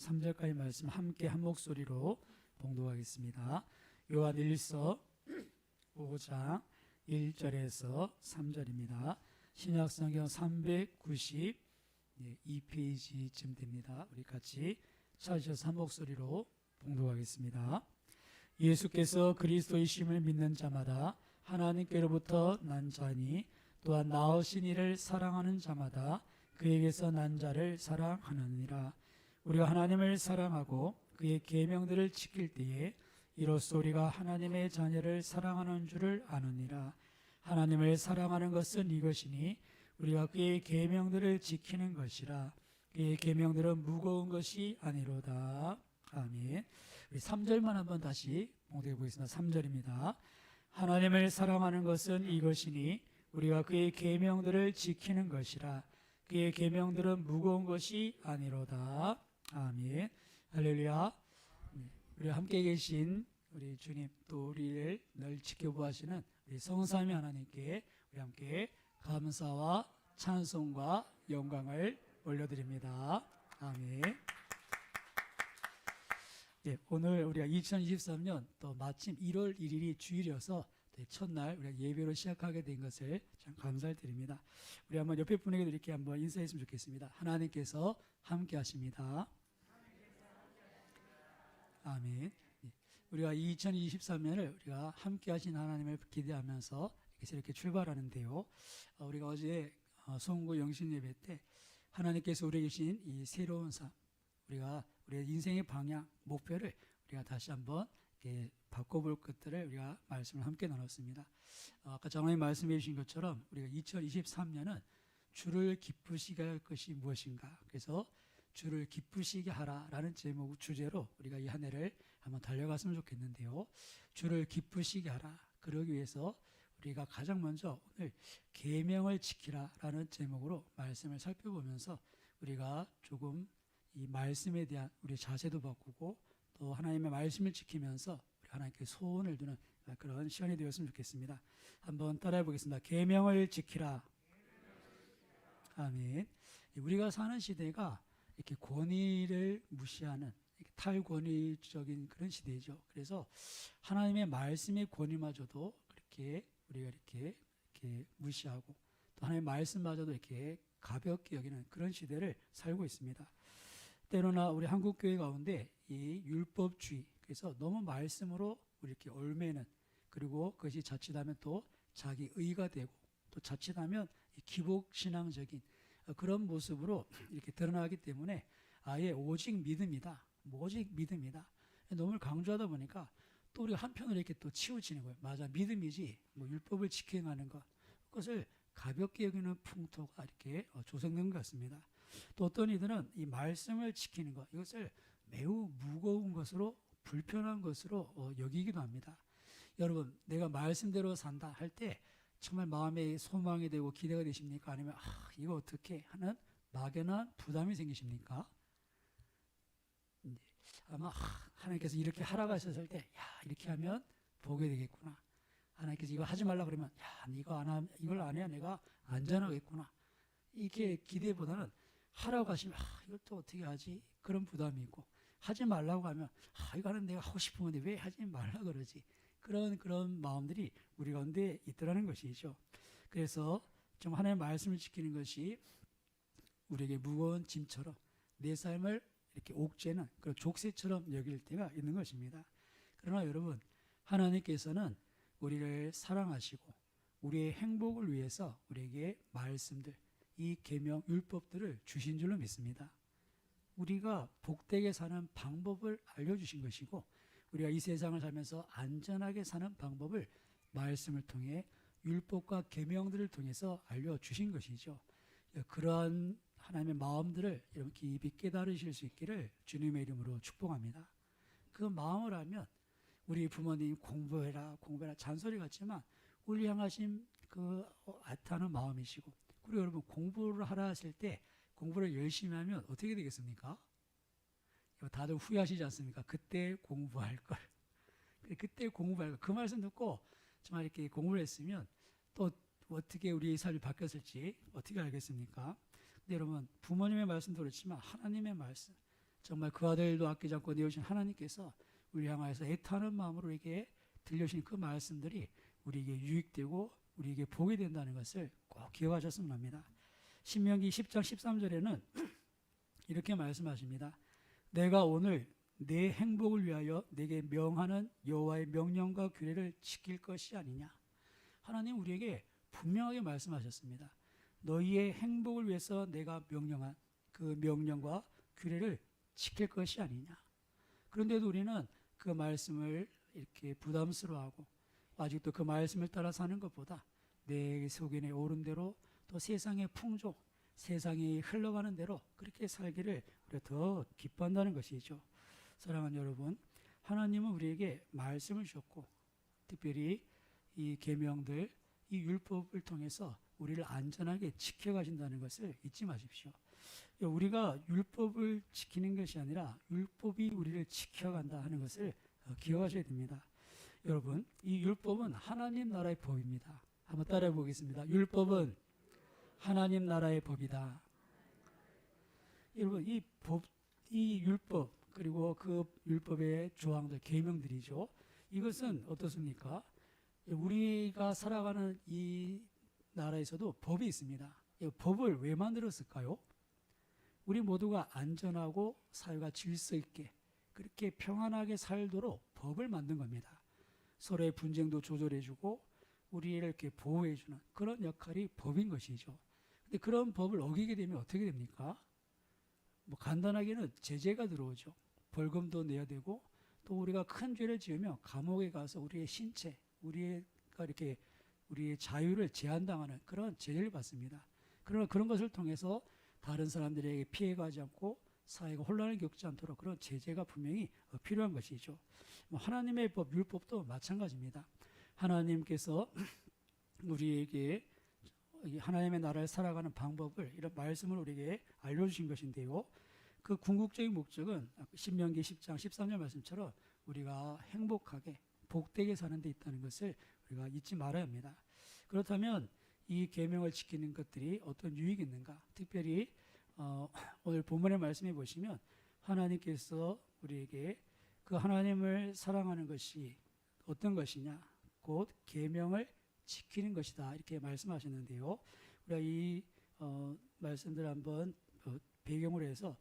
3절까지 말씀 함께 한 목소리로 봉독하겠습니다. 요한 1서 5장 1절에서 3절입니다. 신약성경 392페이지쯤 됩니다. 우리 같이 찾으셔서 한 목소리로 봉독하겠습니다. 예수께서 그리스도이심을 믿는 자마다 하나님께로부터 난 자니 또한 나으신 이를 사랑하는 자마다 그에게서 난 자를 사랑하느니라. 우리가 하나님을 사랑하고 그의 계명들을 지킬 때에 이로써 우리가 하나님의 자녀를 사랑하는 줄을 아느니라. 하나님을 사랑하는 것은 이것이니 우리가 그의 계명들을 지키는 것이라. 그의 계명들은 무거운 것이 아니로다. 아멘. 우리 3절만 한번 다시 봉독해 보겠습니다. 3절입니다. 하나님을 사랑하는 것은 이것이니 우리가 그의 계명들을 지키는 것이라. 그의 계명들은 무거운 것이 아니로다. 아멘. 할렐루야. 우리 함께 계신 우리 주님, 또 우리를 늘 지켜보시는 우리 성삼위 하나님께 우리 함께 감사와 찬송과 영광을 올려드립니다. 아멘. 오늘 우리가 2023년 또 마침 1월 1일이 주일이어서 첫날 우리가 예배로 시작하게 된 것을 참 감사를 드립니다. 우리 한번 옆에 분에게도 이렇게 한번 인사했으면 좋겠습니다. 하나님께서 함께 하십니다. 아멘. 우리가 2023년을 우리가 함께 하신 하나님을 기대하면서 이렇게 출발하는데요. 우리가 어제 송구 영신 예배 때 하나님께서 우리에게 주신 이 새로운 삶, 우리가 우리의 인생의 방향, 목표를 우리가 다시 한번 이렇게 바꿔볼 것들을 우리가 말씀을 함께 나눴습니다. 아까 장로님 말씀해 주신 것처럼 우리가 2023년은 주를 기쁘시게 할 것이 무엇인가, 그래서 주를 기쁘시게 하라라는 제목 주제로 우리가 이 한 해를 한번 달려갔으면 좋겠는데요. 주를 기쁘시게 하라, 그러기 위해서 우리가 가장 먼저 오늘 계명을 지키라라는 제목으로 말씀을 살펴보면서 우리가 조금 이 말씀에 대한 우리 자세도 바꾸고 또 하나님의 말씀을 지키면서 우리 하나님께 소원을 두는 그런 시간이 되었으면 좋겠습니다. 한번 따라해 보겠습니다. 계명을 지키라. 아멘. 우리가 사는 시대가 이렇게 권위를 무시하는 탈권위적인 그런 시대죠. 그래서 하나님의 말씀의 권위마저도 그렇게 우리가 이렇게 무시하고 또 하나님의 말씀마저도 이렇게 가볍게 여기는 그런 시대를 살고 있습니다. 때로나 우리 한국 교회 가운데 이 율법주의, 그래서 너무 말씀으로 우리 이렇게 얽매는, 그리고 그것이 자칫하면 또 자기 의가 되고 또 자칫하면 기복신앙적인 그런 모습으로 이렇게 드러나기 때문에 아예 오직 믿음이다, 오직 믿음이다, 너무 강조하다 보니까 또 우리가 한편으로 이렇게 또 치우치는 거예요. 맞아, 믿음이지 뭐 율법을 지켜가는 것, 그것을 가볍게 여기는 풍토가 이렇게 조성된 것 같습니다. 또 어떤 이들은 이 말씀을 지키는 것, 이것을 매우 무거운 것으로, 불편한 것으로 여기기도 합니다. 여러분, 내가 말씀대로 산다 할 때 정말 마음에 소망이 되고 기대가 되십니까? 아니면 이거 어떻게 하는 막연한 부담이 생기십니까? 아마 하나님께서 이렇게 하라고 하셨을 때, 이렇게 하면 보게 되겠구나. 하나님께서 이거 하지 말라 그러면, 이걸 안 해야 내가 안전하겠구나. 이렇게 기대보다는 하라고 하시면 이걸 또 어떻게 하지? 그런 부담이 있고, 하지 말라고 하면 이거 하는 내가 하고 싶은 건데 왜 하지 말라 그러지? 그런 마음들이 우리 가운데 있더라는 것이죠. 그래서 좀 하나님의 말씀을 지키는 것이 우리에게 무거운 짐처럼 내 삶을 이렇게 옥죄는 그런 족쇄처럼 여길 때가 있는 것입니다. 그러나 여러분, 하나님께서는 우리를 사랑하시고 우리의 행복을 위해서 우리에게 말씀들, 이 계명 율법들을 주신 줄로 믿습니다. 우리가 복되게 사는 방법을 알려주신 것이고, 우리가 이 세상을 살면서 안전하게 사는 방법을 말씀을 통해 율법과 계명들을 통해서 알려주신 것이죠. 그러한 하나님의 마음들을 여러분 깊이 깨달으실 수 있기를 주님의 이름으로 축복합니다. 그 마음을 알면 우리 부모님 공부해라 잔소리 같지만 우리 향하신 그 애타는 마음이시고, 그리고 여러분 공부를 하라 하실 때 공부를 열심히 하면 어떻게 되겠습니까? 다들 후회하시지 않습니까? 그때 공부할 걸. 그 말씀 듣고 정말 이렇게 공부를 했으면 또 어떻게 우리의 삶이 바뀌었을지 어떻게 알겠습니까? 근데 여러분, 부모님의 말씀도 그렇지만 하나님의 말씀, 정말 그 아들도 아끼지 않고 내어주신 하나님께서 우리 향하여서 애타는 마음으로 우리에게 들려주신 그 말씀들이 우리에게 유익되고 우리에게 복이 된다는 것을 꼭 기억하셨으면 합니다. 신명기 10장 13절에는 이렇게 말씀하십니다. 내가 오늘 내 행복을 위하여 내게 명하는 여호와의 명령과 규례를 지킬 것이 아니냐. 하나님 우리에게 분명하게 말씀하셨습니다. 너희의 행복을 위해서 내가 명령한 그 명령과 규례를 지킬 것이 아니냐. 그런데도 우리는 그 말씀을 이렇게 부담스러워하고 아직도 그 말씀을 따라 사는 것보다 내 속에 오른 대로 또 세상의 풍조, 세상이 흘러가는 대로 그렇게 살기를 우리가 더 기뻐한다는 것이죠. 사랑하는 여러분, 하나님은 우리에게 말씀을 주셨고 특별히 이 계명들, 이 율법을 통해서 우리를 안전하게 지켜가신다는 것을 잊지 마십시오. 우리가 율법을 지키는 것이 아니라 율법이 우리를 지켜간다 하는 것을 기억하셔야 됩니다. 여러분, 이 율법은 하나님 나라의 법입니다. 한번 따라해 보겠습니다. 율법은 하나님 나라의 법이다. 여러분, 이 법, 이 율법 그리고 그 율법의 조항들, 계명들이죠. 이것은 어떻습니까? 우리가 살아가는 이 나라에서도 법이 있습니다. 이 법을 왜 만들었을까요? 우리 모두가 안전하고 사회가 질서 있게 그렇게 평안하게 살도록 법을 만든 겁니다. 서로의 분쟁도 조절해주고 우리를 이렇게 보호해주는 그런 역할이 법인 것이죠. 근데 그런 법을 어기게 되면 어떻게 됩니까? 뭐 간단하게는 제재가 들어오죠. 벌금도 내야 되고 또 우리가 큰 죄를 지으면 감옥에 가서 우리의 신체, 우리가 이렇게 우리의 자유를 제한당하는 그런 제재를 받습니다. 그러나 그런 것을 통해서 다른 사람들에게 피해가지 않고 사회가 혼란을 겪지 않도록 그런 제재가 분명히 필요한 것이죠. 하나님의 법, 율법도 마찬가지입니다. 하나님께서 우리에게 하나님의 나라를 살아가는 방법을 이런 말씀을 우리에게 알려주신 것인데요. 그 궁극적인 목적은 신명기 10장 13절 말씀처럼 우리가 행복하게 복되게 사는 데 있다는 것을 우리가 잊지 말아야 합니다. 그렇다면 이 계명을 지키는 것들이 어떤 유익이 있는가? 특별히 오늘 본문의 말씀에 보시면 하나님께서 우리에게 그 하나님을 사랑하는 것이 어떤 것이냐? 곧 계명을 지키는 것이다. 이렇게 말씀하셨는데요. 우리가 이 말씀들 한번 배경으로 해서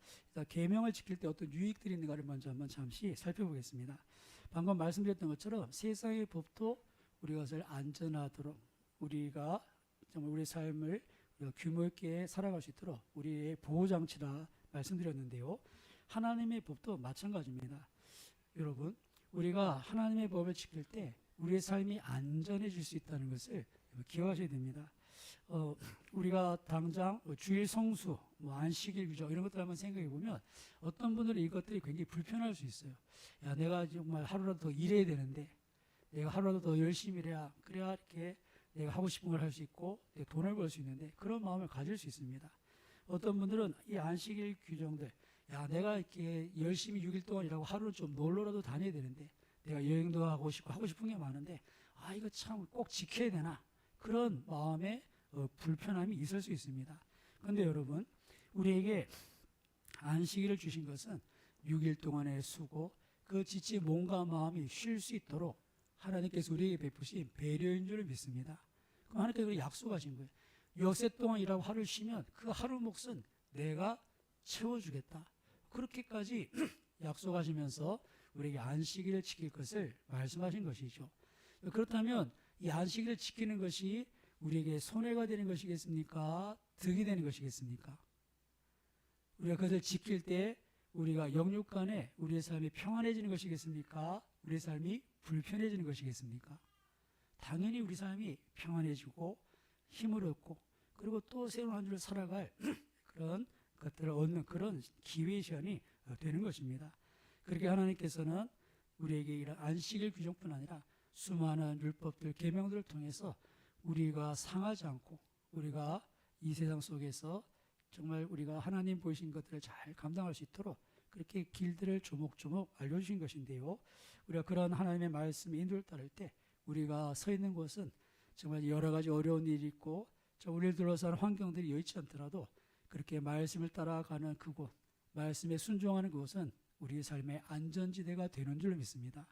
계명을 지킬 때 어떤 유익들이 있는가를 먼저 한번 잠시 살펴보겠습니다. 방금 말씀드렸던 것처럼 세상의 법도 우리 것을 안전하도록 우리가 정말 우리 삶을 규모 있게 살아갈 수 있도록 우리의 보호장치라 말씀드렸는데요. 하나님의 법도 마찬가지입니다. 여러분, 우리가 하나님의 법을 지킬 때 우리의 삶이 안전해질 수 있다는 것을 기억하셔야 됩니다. 우리가 당장 주일 성수, 안식일 규정 이런 것들 한번 생각해 보면 어떤 분들은 이것들이 굉장히 불편할 수 있어요. 야, 내가 정말 하루라도 더 일해야 되는데 내가 하루라도 더 열심히 해야 그래야 이렇게 내가 하고 싶은 걸 할 수 있고 내가 돈을 벌 수 있는데 그런 마음을 가질 수 있습니다. 어떤 분들은 이 안식일 규정들, 야, 내가 이렇게 열심히 6일 동안 일하고 하루는 좀 놀러라도 다녀야 되는데 내가 여행도 하고 싶고 하고 싶은 게 많은데 이거 참 꼭 지켜야 되나 그런 마음에 불편함이 있을 수 있습니다. 그런데 여러분, 우리에게 안식일을 주신 것은 6일 동안의 수고, 그 지친 몸과 마음이 쉴 수 있도록 하나님께서 우리에게 베푸신 배려인 줄 믿습니다. 그럼 하나님께서 약속하신 거예요. 엿새 동안 일하고 하루를 쉬면 그 하루 몫은 내가 채워주겠다. 그렇게까지 약속하시면서 우리에게 안식일을 지킬 것을 말씀하신 것이죠. 그렇다면 이 안식일을 지키는 것이 우리에게 손해가 되는 것이겠습니까? 득이 되는 것이겠습니까? 우리가 그것을 지킬 때 우리가 영육 간에 우리의 삶이 평안해지는 것이겠습니까? 우리의 삶이 불편해지는 것이겠습니까? 당연히 우리 삶이 평안해지고 힘을 얻고 그리고 또 새로운 한 주를 살아갈 그런 것들을 얻는 그런 기회의 시간이 되는 것입니다. 그렇게 하나님께서는 우리에게 이런 안식일 규정뿐 아니라 수많은 율법들, 계명들을 통해서 우리가 상하지 않고 우리가 이 세상 속에서 정말 우리가 하나님 보이신 것들을 잘 감당할 수 있도록 그렇게 길들을 조목조목 알려주신 것인데요. 우리가 그런 하나님의 말씀의 인도를 따를 때 우리가 서 있는 곳은 정말 여러 가지 어려운 일이 있고 우리를 둘러싸는 환경들이 여의치 않더라도 그렇게 말씀을 따라가는 그곳, 말씀에 순종하는 그것은 우리의 삶의 안전지대가 되는 줄로 믿습니다.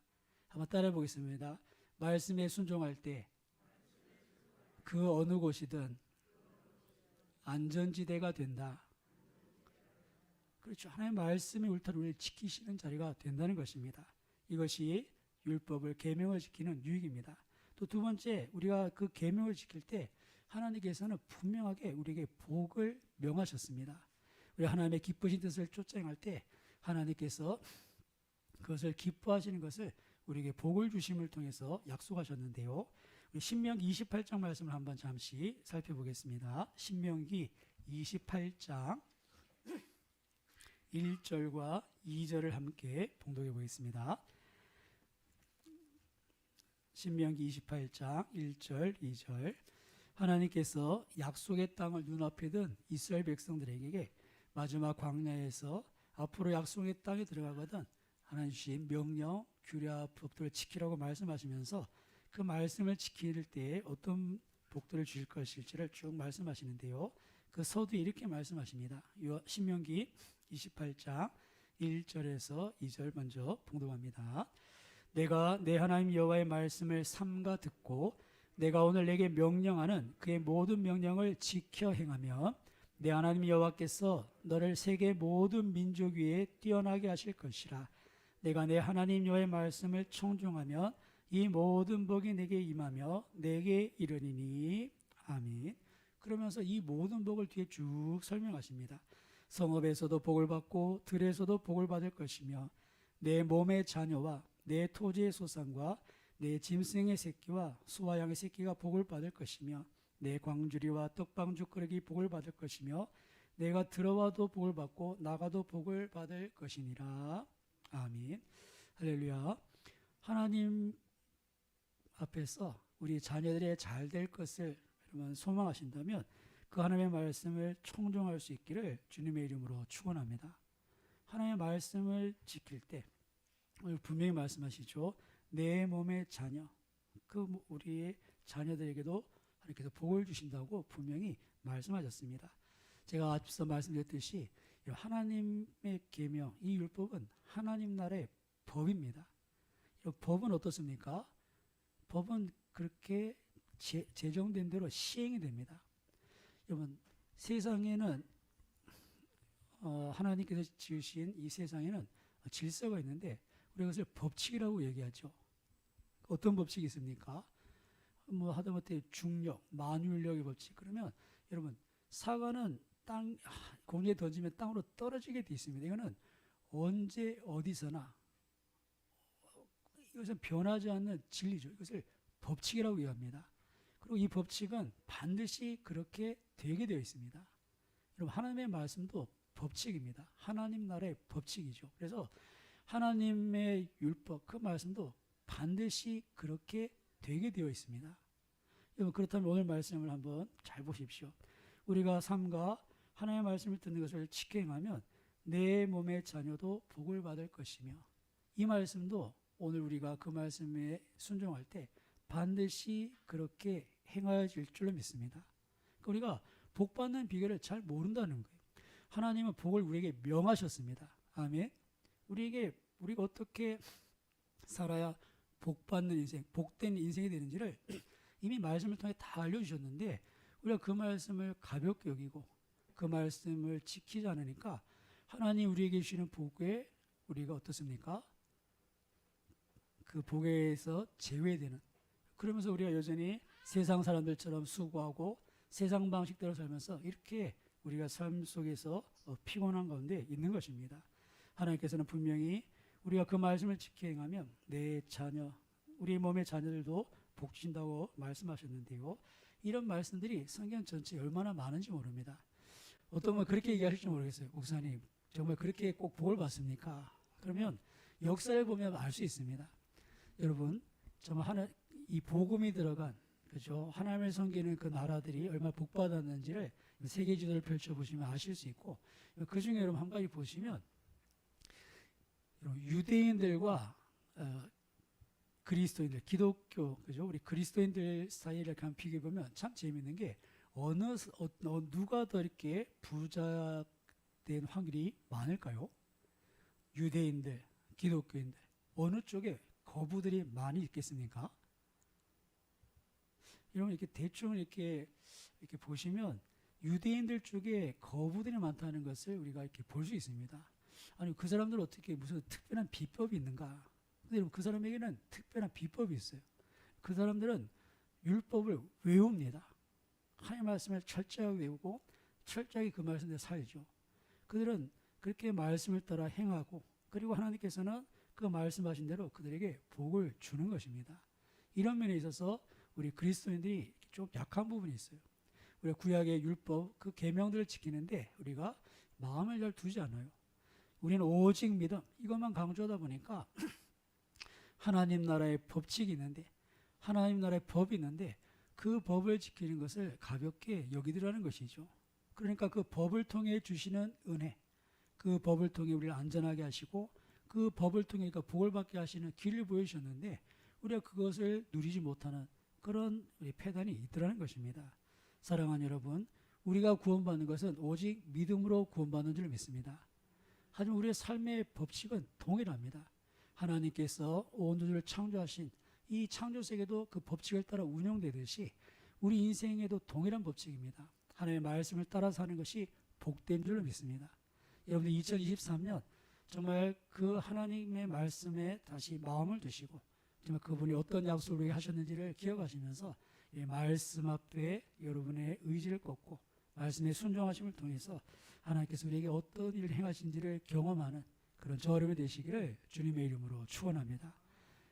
한번 따라해 보겠습니다. 말씀에 순종할 때 그 어느 곳이든 안전지대가 된다. 그렇죠. 하나님의 말씀이 울타리 우리를 지키시는 자리가 된다는 것입니다. 이것이 율법을 계명을 지키는 유익입니다. 또 두 번째, 우리가 그 계명을 지킬 때 하나님께서는 분명하게 우리에게 복을 명하셨습니다. 우리 하나님의 기쁘신 뜻을 쫓아행할 때 하나님께서 그것을 기뻐하시는 것을 우리에게 복을 주심을 통해서 약속하셨는데요. 우리 신명기 28장 말씀을 한번 잠시 살펴보겠습니다. 신명기 28장 1절과 2절을 함께 봉독해 보겠습니다. 신명기 28장 1절 2절. 하나님께서 약속의 땅을 눈앞에 둔 이스라엘 백성들에게 마지막 광야에서 앞으로 약속의 땅에 들어가거든 하나님 주신 명령, 규례와 법도를 지키라고 말씀하시면서 그 말씀을 지킬 때 어떤 복들을 주실 것일지를 쭉 말씀하시는데요. 그 서두에 이렇게 말씀하십니다. 신명기 28장 1절에서 2절 먼저 봉독합니다. 내가 내 하나님 여호와의 말씀을 삼가 듣고 내가 오늘 내게 명령하는 그의 모든 명령을 지켜 행하면 내 하나님 여호와께서 너를 세계 모든 민족 위에 뛰어나게 하실 것이라. 내가 내 하나님 여호와의 말씀을 청종하면 이 모든 복이 내게 임하며 내게 이르리니. 아멘. 그러면서 이 모든 복을 뒤에 쭉 설명하십니다. 성읍에서도 복을 받고 들에서도 복을 받을 것이며 내 몸의 자녀와 내 토지의 소산과 내 짐승의 새끼와 소와 양의 새끼가 복을 받을 것이며 내 광주리와 떡방죽 그릇이 복을 받을 것이며 내가 들어와도 복을 받고 나가도 복을 받을 것이니라. 아멘. 할렐루야. 하나님 앞에서 우리 자녀들의 잘 될 것을 여러분 소망하신다면 그 하나님의 말씀을 청종할 수 있기를 주님의 이름으로 축원합니다. 하나님의 말씀을 지킬 때 오늘 분명히 말씀하시죠. 내 몸의 자녀, 그 우리의 자녀들에게도 하나님께서 복을 주신다고 분명히 말씀하셨습니다. 제가 앞서 말씀드렸듯이 하나님의 계명, 이 율법은 하나님 나라의 법입니다. 법은 어떻습니까? 법은 그렇게 제정된 대로 시행이 됩니다. 여러분, 세상에는 하나님께서 지으신 이 세상에는 질서가 있는데 우리가 그것을 법칙이라고 얘기하죠. 어떤 법칙이 있습니까? 뭐 하다못해 중력, 만유인력의 법칙. 그러면 여러분 사과는 공중에 던지면 땅으로 떨어지게 돼 있습니다. 이거는 언제 어디서나 이것은 변하지 않는 진리죠. 이것을 법칙이라고 얘기합니다. 그리고 이 법칙은 반드시 그렇게 되게 되어 있습니다. 여러분 하나님의 말씀도 법칙입니다. 하나님 나라의 법칙이죠. 그래서 하나님의 율법 그 말씀도 반드시 그렇게 되게 되어 있습니다. 여러분 그렇다면 오늘 말씀을 한번 잘 보십시오. 우리가 삼가 하나님의 말씀을 듣는 것을 지켜 행하면 내 몸의 자녀도 복을 받을 것이며 이 말씀도 오늘 우리가 그 말씀에 순종할 때 반드시 그렇게 행하여질 줄로 믿습니다. 우리가 복 받는 비결을 잘 모른다는 거예요. 하나님은 복을 우리에게 명하셨습니다. 아멘. 우리가 어떻게 살아야 복 받는 인생, 복된 인생이 되는지를 이미 말씀을 통해 다 알려주셨는데 우리가 그 말씀을 가볍게 여기고 그 말씀을 지키지 않으니까 하나님 우리에게 주시는 복에 우리가 어떻습니까? 그 복에서 제외되는, 그러면서 우리가 여전히 세상 사람들처럼 수고하고 세상 방식대로 살면서 이렇게 우리가 삶 속에서 피곤한 가운데 있는 것입니다. 하나님께서는 분명히 우리가 그 말씀을 지켜 행하면 내 자녀, 우리 몸의 자녀들도 복 주신다고 말씀하셨는데요. 이런 말씀들이 성경 전체에 얼마나 많은지 모릅니다. 어떤 분 그렇게 얘기하실지 모르겠어요. 목사님 정말 그렇게 꼭 복을 받습니까? 그러면 역사를 보면 알 수 있습니다. 여러분 정말 이 복음이 들어간 그죠? 하나님을 섬기는 그 나라들이 얼마나 복받았는지를 세계 지도를 펼쳐보시면 아실 수 있고, 그 중에 여러분 한 가지 보시면 유대인들과 그리스도인들, 기독교, 그죠? 우리 그리스도인들 사이를 이렇게 비교해 보면 참 재미있는 게 누가 더 이렇게 부자 복된 확률이 많을까요? 유대인들, 기독교인들 어느 쪽에 거부들이 많이 있겠습니까? 여러분 이렇게 대충 이렇게 보시면 유대인들 쪽에 거부들이 많다는 것을 우리가 이렇게 볼 수 있습니다. 아니 그 사람들 어떻게 무슨 특별한 비법이 있는가? 근데 여러분 그 사람에게는 특별한 비법이 있어요. 그 사람들은 율법을 외웁니다. 하나님의 말씀을 철저하게 외우고 철저하게 그 말씀대로 살죠. 그들은 그렇게 말씀을 따라 행하고 그리고 하나님께서는 그 말씀하신 대로 그들에게 복을 주는 것입니다. 이런 면에 있어서 우리 그리스도인들이 좀 약한 부분이 있어요. 우리가 구약의 율법 그 계명들을 지키는데 우리가 마음을 잘 두지 않아요. 우리는 오직 믿음 이것만 강조하다 보니까 하나님 나라의 법칙이 있는데 하나님 나라의 법이 있는데 그 법을 지키는 것을 가볍게 여기더라는 것이죠. 그러니까 그 법을 통해 주시는 은혜, 그 법을 통해 우리를 안전하게 하시고 그 법을 통해 복을 받게 하시는 길을 보여주셨는데 우리가 그것을 누리지 못하는 그런 우리 패단이 있더라는 것입니다. 사랑하는 여러분, 우리가 구원받는 것은 오직 믿음으로 구원받는 줄 믿습니다. 하지만 우리의 삶의 법칙은 동일합니다. 하나님께서 온 우주를 창조하신 이 창조 세계도 그 법칙을 따라 운영되듯이 우리 인생에도 동일한 법칙입니다. 하나님의 말씀을 따라 사는 것이 복된 줄로 믿습니다. 여러분들 2023년 정말 그 하나님의 말씀에 다시 마음을 두시고 정말 그분이 어떤 약속을 우리에게 하셨는지를 기억하시면서 이 말씀 앞에 여러분의 의지를 꺾고 말씀에 순종하심을 통해서 하나님께서 우리에게 어떤 일을 행하신지를 경험하는 그런 저렴이 되시기를 주님의 이름으로 축원합니다.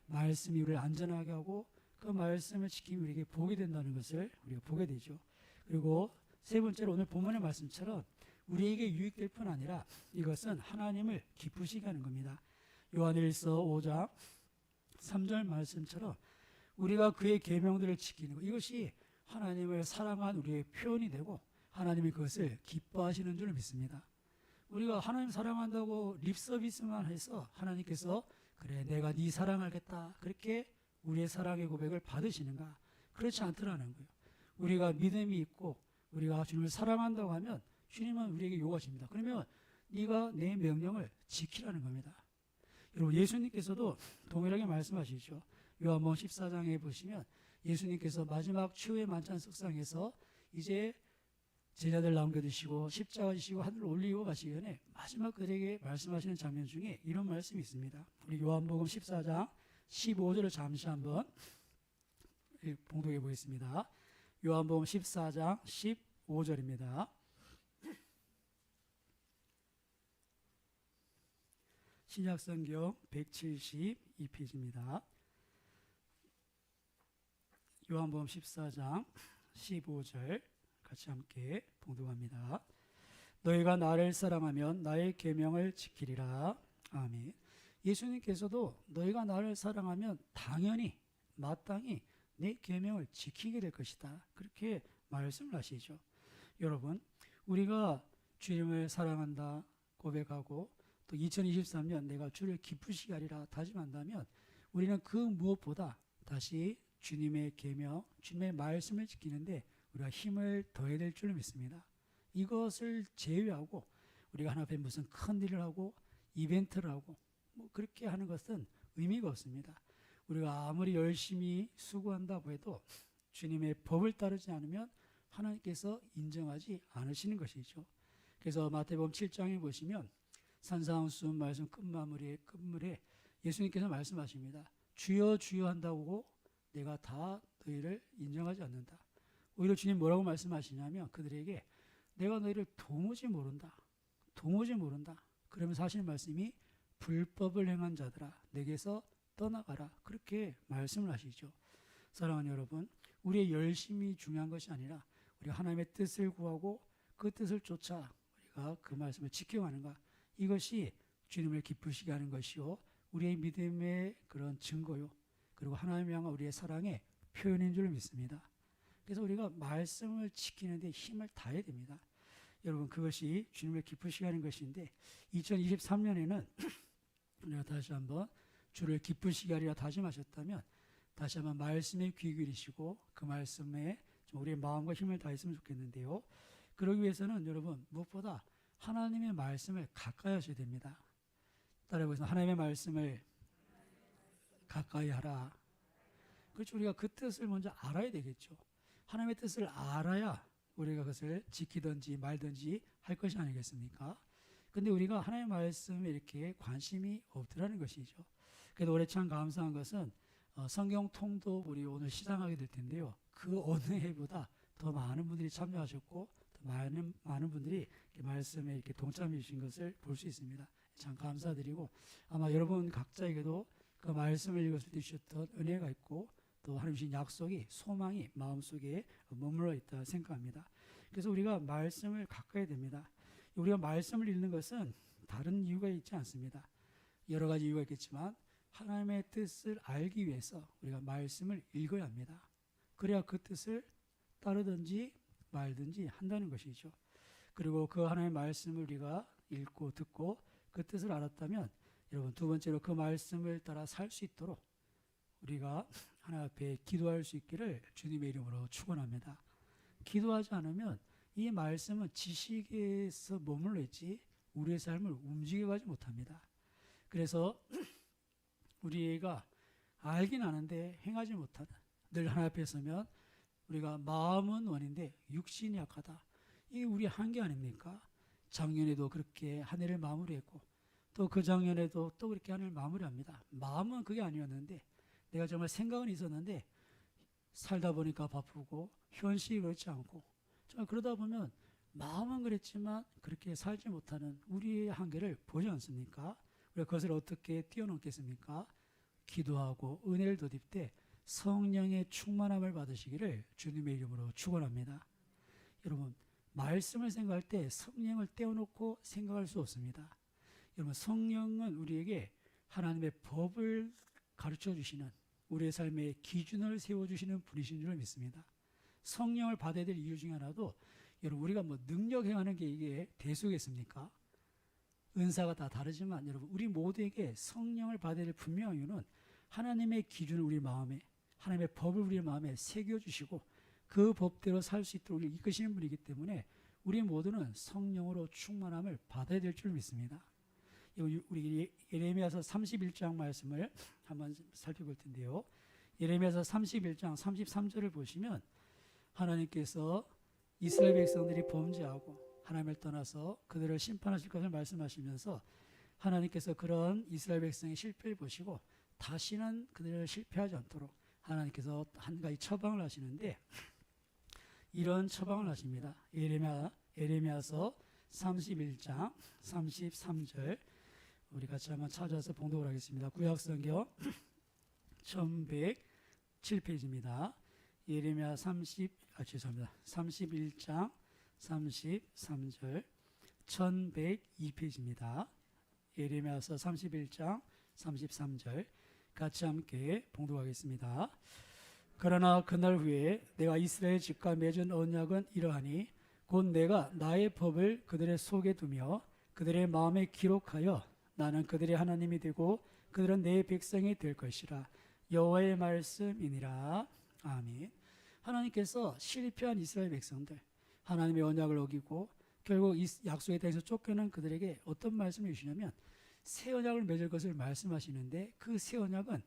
말씀이 우리를 안전하게 하고 그 말씀을 지키면 우리에게 복이 된다는 것을 우리가 보게 되죠. 그리고 세 번째로 오늘 본문의 말씀처럼 우리에게 유익될 뿐 아니라 이것은 하나님을 기쁘시게 하는 겁니다. 요한일서 5장 3절 말씀처럼 우리가 그의 계명들을 지키는 것 이것이 하나님을 사랑한 우리의 표현이 되고 하나님이 그것을 기뻐하시는 줄 믿습니다. 우리가 하나님 사랑한다고 립서비스만 해서 하나님께서 그래 내가 네 사랑하겠다 그렇게 우리의 사랑의 고백을 받으시는가? 그렇지 않더라는 거예요. 우리가 믿음이 있고 우리가 주님을 사랑한다고 하면 주님은 우리에게 요구하십니다. 그러면 네가 내 명령을 지키라는 겁니다. 여러분 예수님께서도 동일하게 말씀하시죠. 요한복음 14장에 보시면 예수님께서 마지막 최후의 만찬 석상에서 이제 제자들 남겨두시고 십자가 지시고 하늘로 올리고 가시기 전에 마지막 그들에게 말씀하시는 장면 중에 이런 말씀이 있습니다. 우리 요한복음 14장 15절을 잠시 한번 봉독해 보겠습니다. 요한복음 14장 15절입니다. 신약성경 172페이지입니다. 요한복음 14장 15절 같이 함께 봉독합니다. 너희가 나를 사랑하면 나의 계명을 지키리라. 아멘. 예수님께서도 너희가 나를 사랑하면 당연히 마땅히 내 계명을 지키게 될 것이다. 그렇게 말씀을 하시죠. 여러분 우리가 주님을 사랑한다 고백하고 또 2023년 내가 주를 기쁘시게 하리라 다짐한다면 우리는 그 무엇보다 다시 주님의 계명, 주님의 말씀을 지키는데 우리가 힘을 더해야 될 줄 믿습니다. 이것을 제외하고 우리가 하나 앞에 무슨 큰 일을 하고 이벤트를 하고 뭐 그렇게 하는 것은 의미가 없습니다. 우리가 아무리 열심히 수고한다고 해도 주님의 법을 따르지 않으면 하나님께서 인정하지 않으시는 것이죠. 그래서 마태복음 7장에 보시면 산상수훈 말씀 끝물에 예수님께서 말씀하십니다. 주여 주여 한다고 내가 다 너희를 인정하지 않는다. 오히려 주님 뭐라고 말씀하시냐면 그들에게 내가 너희를 도무지 모른다. 도무지 모른다. 그러면서 하시는 말씀이 불법을 행한 자들아 내게서 떠나가라. 그렇게 말씀을 하시죠. 사랑하는 여러분 우리의 열심이 중요한 것이 아니라 우리가 하나님의 뜻을 구하고 그 뜻을 쫓아 우리가 그 말씀을 지켜가는가 이것이 주님을 기쁘시게 하는 것이요 우리의 믿음의 그런 증거요 그리고 하나님 향한 우리의 사랑의 표현인 줄 믿습니다. 그래서 우리가 말씀을 지키는 데 힘을 다해야 됩니다. 여러분 그것이 주님을 기쁘시게 하는 것인데 2023년에는 우리가 다시 한번 주를 기쁘시게 하리라 다짐하셨다면 다시 한번 말씀에 귀 기울이시고 그 말씀에 좀 우리의 마음과 힘을 다했으면 좋겠는데요. 그러기 위해서는 여러분 무엇보다 하나님의 말씀을 가까이 하셔야 됩니다. 따라해보겠습니다. 하나님의 말씀을 가까이 하라. 그렇죠. 우리가 그 뜻을 먼저 알아야 되겠죠. 하나님의 뜻을 알아야 우리가 그것을 지키든지 말든지 할 것이 아니겠습니까? 근데 우리가 하나님의 말씀에 이렇게 관심이 없더라는 것이죠. 그래도 올해 참 감사한 것은 성경 통독 우리 오늘 시작하게 될 텐데요. 그 어느 해보다 더 많은 분들이 참여하셨고 더 많은 분들이 이렇게 말씀에 이렇게 동참해 주신 것을 볼 수 있습니다. 참 감사드리고 아마 여러분 각자에게도 그 말씀을 읽었을 때 주셨던 은혜가 있고 또 하나님 주신 약속이 소망이 마음속에 머물러 있다 생각합니다. 그래서 우리가 말씀을 가까이 됩니다. 우리가 말씀을 읽는 것은 다른 이유가 있지 않습니다. 여러 가지 이유가 있겠지만 하나님의 뜻을 알기 위해서 우리가 말씀을 읽어야 합니다. 그래야 그 뜻을 따르든지 말든지 한다는 것이죠. 그리고 그 하나님의 말씀을 우리가 읽고 듣고 그 뜻을 알았다면 여러분 두 번째로 그 말씀을 따라 살 수 있도록 우리가 하나님 앞에 기도할 수 있기를 주님의 이름으로 축원합니다. 기도하지 않으면 이 말씀은 지식에서 머물러 있지 우리의 삶을 움직여가지 못합니다. 그래서 우리가 알긴 아는데 행하지 못하다. 늘 하나님 앞에 서면 우리가 마음은 원인데 육신이 약하다. 이게 우리 한계 아닙니까? 작년에도 그렇게 한 해를 마무리했고 또 그 작년에도 또 그렇게 한 해를 마무리합니다. 마음은 그게 아니었는데 내가 정말 생각은 있었는데 살다 보니까 바쁘고 현실이 그렇지 않고 그러다 보면 마음은 그랬지만 그렇게 살지 못하는 우리의 한계를 보지 않습니까? 우리가 그것을 어떻게 뛰어넘겠습니까? 기도하고 은혜를 덧입되 성령의 충만함을 받으시기를 주님의 이름으로 축원합니다. 여러분 말씀을 생각할 때 성령을 떼어놓고 생각할 수 없습니다. 여러분 성령은 우리에게 하나님의 법을 가르쳐 주시는 우리의 삶의 기준을 세워주시는 분이신 줄 믿습니다. 성령을 받아야 될 이유 중에 하나도 여러분 우리가 뭐 능력 행하는 게 이게 대수겠습니까? 은사가 다 다르지만 여러분 우리 모두에게 성령을 받아야 될 분명한 이유는 하나님의 기준을 우리 마음에 하나님의 법을 우리 마음에 새겨주시고 그 법대로 살 수 있도록 우리를 이끄시는 분이기 때문에 우리 모두는 성령으로 충만함을 받아야 될 줄 믿습니다. 우리 예레미야서 31장 말씀을 한번 살펴볼 텐데요. 예레미야서 31장 33절을 보시면 하나님께서 이스라엘 백성들이 범죄하고 하나님을 떠나서 그들을 심판하실 것을 말씀하시면서 하나님께서 그런 이스라엘 백성의 실패를 보시고 다시는 그들을 실패하지 않도록 하나님께서 한 가지 처방을 하시는데 이런 처방을 하십니다. 예레미야서 31장 33절 우리 같이 한번 찾아서 봉독을 하겠습니다. 구약성경 1107페이지입니다. 예레미야 31장 33절 1102페이지입니다. 예레미야서 31장 33절 같이 함께 봉독하겠습니다. 그러나 그날 후에 내가 이스라엘 집과 맺은 언약은 이러하니 곧 내가 나의 법을 그들의 속에 두며 그들의 마음에 기록하여 나는 그들의 하나님이 되고 그들은 내 백성이 될 것이라. 여호와의 말씀이니라. 아멘. 하나님께서 실패한 이스라엘 백성들 하나님의 언약을 어기고 결국 이 약속에 대해서 쫓겨난 그들에게 어떤 말씀을 주시냐면 새 언약을 맺을 것을 말씀하시는데 그 새 언약은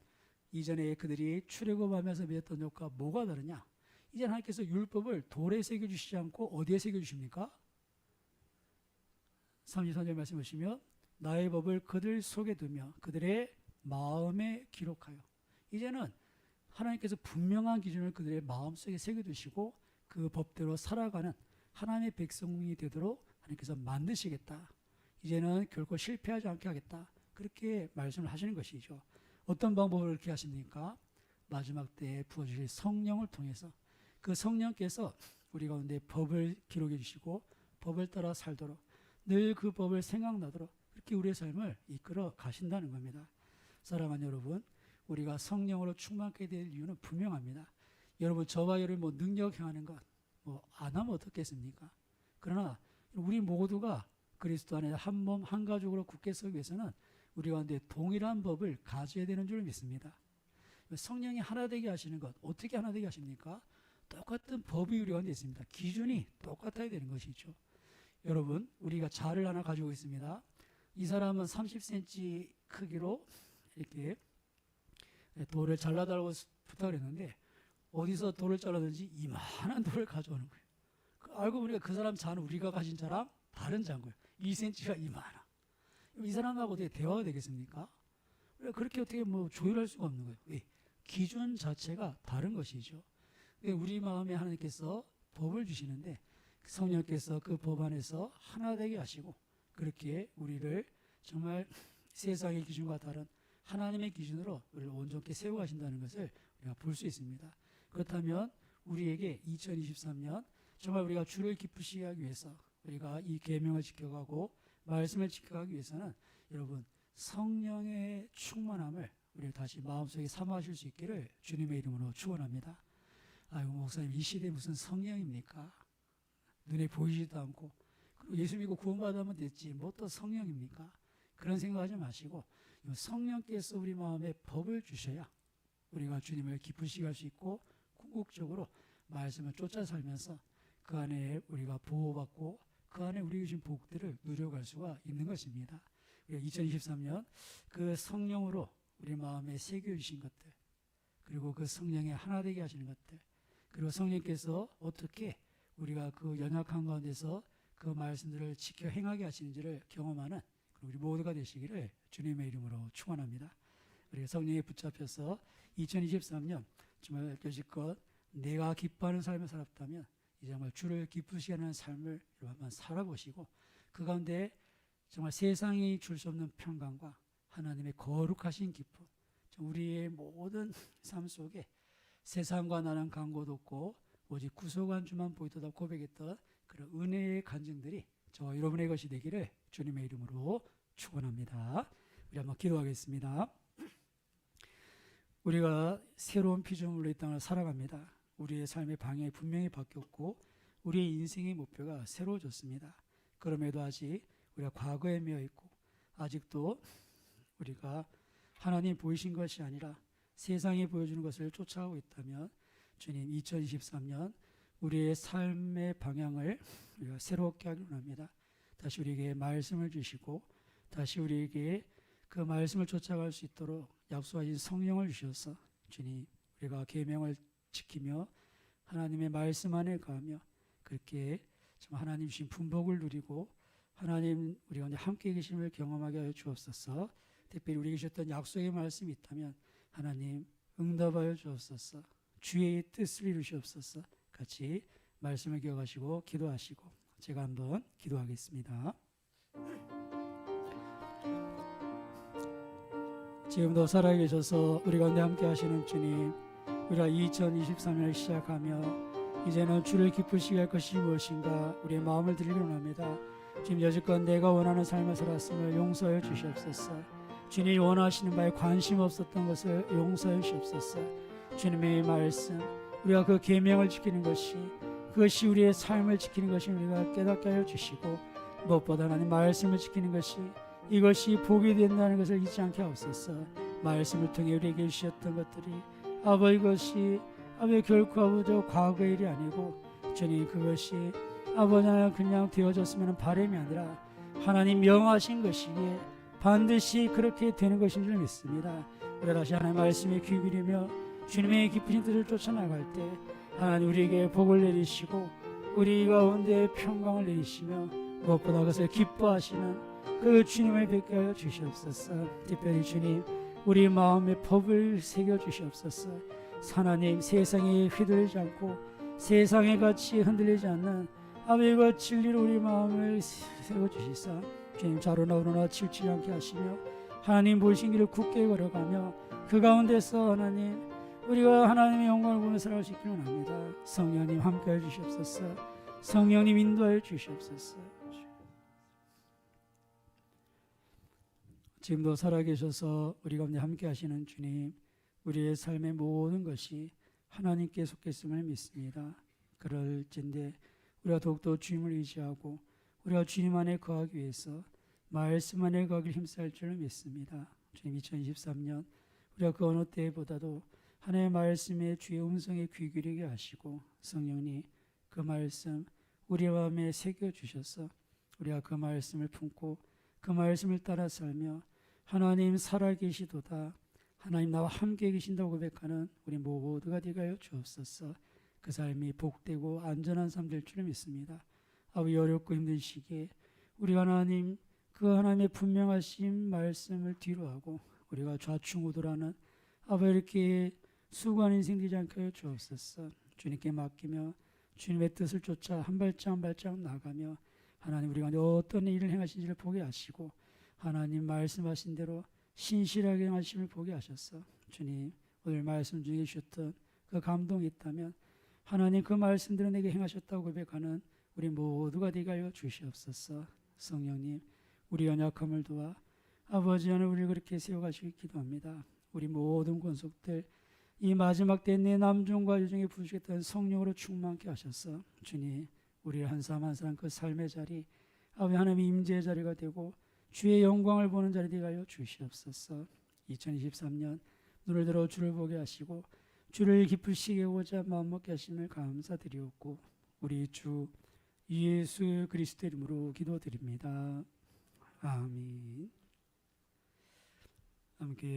이전에 그들이 출애굽하면서 맺었던 언약과 뭐가 다르냐? 이제 하나님께서 율법을 돌에 새겨주시지 않고 어디에 새겨주십니까? 33절 말씀 보시면 나의 법을 그들 속에 두며 그들의 마음에 기록하여 이제는 하나님께서 분명한 기준을 그들의 마음속에 새겨두시고 그 법대로 살아가는 하나님의 백성이 되도록 하나님께서 만드시겠다. 이제는 결코 실패하지 않게 하겠다. 그렇게 말씀을 하시는 것이죠. 어떤 방법으로 그렇게 하십니까? 마지막 때에 부어주실 성령을 통해서 그 성령께서 우리 가운데 법을 기록해 주시고 법을 따라 살도록 늘 그 법을 생각나도록 그렇게 우리의 삶을 이끌어 가신다는 겁니다. 사랑하는 여러분, 우리가 성령으로 충만하게 될 이유는 분명합니다. 여러분 저와 여러분 뭐 능력 행하는 것 뭐 안 하면 어떻겠습니까? 그러나 우리 모두가 그리스도 안에 한 몸 한 가족으로 굳게 서기 위해서는 우리 가운데 동일한 법을 가져야 되는 줄 믿습니다. 성령이 하나 되게 하시는 것 어떻게 하나 되게 하십니까? 똑같은 법이 우리 가운데 있습니다. 기준이 똑같아야 되는 것이죠. 여러분, 우리가 자를 하나 가지고 있습니다. 이 사람은 30cm 크기로 이렇게 돌을 잘라달라고 부탁을 했는데 어디서 돌을 잘라든지 이만한 돌을 가져오는 거예요. 알고 보니까 그 사람 자는 우리가 가진 자랑 다른 자인 거예요. 2cm가 이만한. 이 사람하고 어떻게 대화가 되겠습니까? 그렇게 어떻게 뭐 조율할 수가 없는 거예요. 왜? 기준 자체가 다른 것이죠. 우리 마음에 하나님께서 법을 주시는데 성령께서 그 법 안에서 하나 되게 하시고 그렇게 우리를 정말 세상의 기준과 다른 하나님의 기준으로 우리를 온전히 세워가신다는 것을 우리가 볼 수 있습니다. 그렇다면 우리에게 2023년 정말 우리가 주를 기쁘시게 하기 위해서 우리가 이 계명을 지켜가고 말씀을 지켜가기 위해서는 여러분 성령의 충만함을 우리 다시 마음속에 삼아하실 수 있기를 주님의 이름으로 축원합니다. 아이고 목사님 이 시대에 무슨 성령입니까? 눈에 보이지도 않고 그리고 예수 믿고 구원받으면 됐지 뭐 또 성령입니까? 그런 생각하지 마시고 성령께서 우리 마음에 법을 주셔야 우리가 주님을 기쁘시게 할 수 있고 궁극적으로 말씀을 쫓아 살면서 그 안에 우리가 보호받고 그 안에 우리 주신 복들을 누려갈 수가 있는 것입니다. 2023년 그 성령으로 우리 마음에 새겨주신 것들 그리고 그 성령의 하나 되게 하시는 것들 그리고 성령께서 어떻게 우리가 그 연약한 가운데서 그 말씀들을 지켜 행하게 하시는지를 경험하는 우리 모두가 되시기를 주님의 이름으로 축원합니다. 우리가 성령에 붙잡혀서 2023년 정말 여지껏 내가 기뻐하는 삶을 살았다면 이제 정말 주를 기쁘시게 하는 삶을 한번 살아보시고 그 가운데 정말 세상이 줄 수 없는 평강과 하나님의 거룩하신 기쁨 우리의 모든 삶 속에 세상과 나는 간고도 없고 오직 구속한 주만 보이도다 고백했던 그런 은혜의 간증들이 저와 여러분의 것이 되기를 주님의 이름으로 축원합니다. 우리 한번 기도하겠습니다. 우리가 새로운 피조물로 이 땅을 살아갑니다. 우리의 삶의 방향이 분명히 바뀌었고 우리의 인생의 목표가 새로워졌습니다. 그럼에도 아직 우리가 과거에 매여 있고 아직도 우리가 하나님 보이신 것이 아니라 세상이 보여주는 것을 쫓아가고 있다면 주님 2023년 우리의 삶의 방향을 우리가 새롭게 하기 원합니다. 다시 우리에게 말씀을 주시고 다시 우리에게 그 말씀을 쫓아갈 수 있도록 약속하신 성령을 주셔서 주님 우리가 계명을 지키며 하나님의 말씀 안에 가며 그렇게 하나님 주신 분복을 누리고 하나님 우리 가운데 함께 계심을 경험하게 하여 주옵소서. 특별히 우리에게 주셨던 약속의 말씀이 있다면 하나님 응답하여 주옵소서. 주의 뜻을 이루시옵소서. 같이 말씀을 기억하시고 기도하시고 제가 한번 기도하겠습니다. 지금도 살아계셔서 우리 가운데 함께 하시는 주님 우리가 2023년을 시작하며 이제는 주를 기쁘시게 할 것이 무엇인가 우리의 마음을 드리려 합니다. 지금 여지껏 내가 원하는 삶을 살았음을 용서해 주시옵소서. 주님이 원하시는 바에 관심 없었던 것을 용서해 주시옵소서. 주님의 말씀 우리가 그 계명을 지키는 것이 그것이 우리의 삶을 지키는 것이 우리가 깨닫게 하여 주시고 무엇보다 하나님 말씀을 지키는 것이 이것이 복이 된다는 것을 잊지 않게 하옵소서. 말씀을 통해 우리에게 주셨던 것들이 아버지 이것이 아버지 결코 아버지 과거의 일이 아니고 주님 그것이 아버지 하나 그냥 되어졌으면 바람이 아니라 하나님 명하신 것이기에 반드시 그렇게 되는 것인 줄 믿습니다. 우리가 다시 하나님 말씀에 귀 기울이며 주님의 기쁘신 뜻을 쫓아나갈 때 하나님 우리에게 복을 내리시고 우리 가운데 평강을 내리시며 무엇보다 그것을 기뻐하시는 그 주님을 뵙게 하여 주시옵소서. 특별히 주님 우리 마음에 법을 새겨 주시옵소서. 하나님 세상에 휘둘리지 않고 세상의 가치에 흔들리지 않는 아버지와 진리로 우리 마음을 세워주시사 주님 좌로나 우로나 치우치지 않게 하시며 하나님 보이신 길을 굳게 걸어가며 그 가운데서 하나님 우리가 하나님의 영광을 보며 살아갈 수 있기를 원합니다. 성령님 함께해 주시옵소서. 성령님 인도하여 주시옵소서. 지금도 살아계셔서 우리 가운데 함께 하시는 주님 우리의 삶의 모든 것이 하나님께 속했음을 믿습니다. 그럴진데 우리가 더욱더 주님을 의지하고 우리가 주님 안에 거하기 위해서 말씀 안에 거하기를 힘쓸 줄을 믿습니다. 주님 2023년 우리가 그 어느 때보다도 하나님의 말씀에 주의 음성에 귀 기울이게 하시고 성령님 그 말씀 우리 마음에 새겨주셔서 우리가 그 말씀을 품고 그 말씀을 따라 살며 하나님 살아계시도다, 하나님 나와 함께 계신다고 고백하는 우리 모두가 되게 하여 주옵소서. 그 삶이 복되고 안전한 삶 될 줄을 믿습니다. 아버지, 어렵고 힘든 시기에 우리 하나님 그 하나님의 분명하신 말씀을 뒤로하고 우리가 좌충우돌하는 아버지 이렇게 수고한 인생 되지 않게 하여 주옵소서. 주님께 맡기며 주님의 뜻을 쫓아 한 발짝 한 발짝 나가며 하나님 우리가 어떤 일을 행하신지를 보게 하시고 하나님 말씀하신 대로 신실하게 행하심을 보게 하셔서 주님 오늘 말씀 중에 주셨던 그 감동이 있다면 하나님 그 말씀대로 내게 행하셨다고 고백하는 우리 모두가 되게 하여 주시옵소서. 성령님 우리 연약함을 도와 아버지 하나님 우리를 그렇게 세워가시기 기도합니다. 우리 모든 권속들 이 마지막 때 내 남종과 여종에 부으시겠다는 성령으로 충만케 하셔서 주님 우리를 한 사람 한 사람 그 삶의 자리 아버지 하나님의 임재의 자리가 되고 주의 영광을 보는 자리 되게 하여 주시옵소서. 2023년 눈을 들어 주를 보게 하시고 주를 기쁘시게 하고자 마음먹게 하심을 감사드리옵고 우리 주 예수 그리스도 이름으로 기도드립니다. 아멘. 함께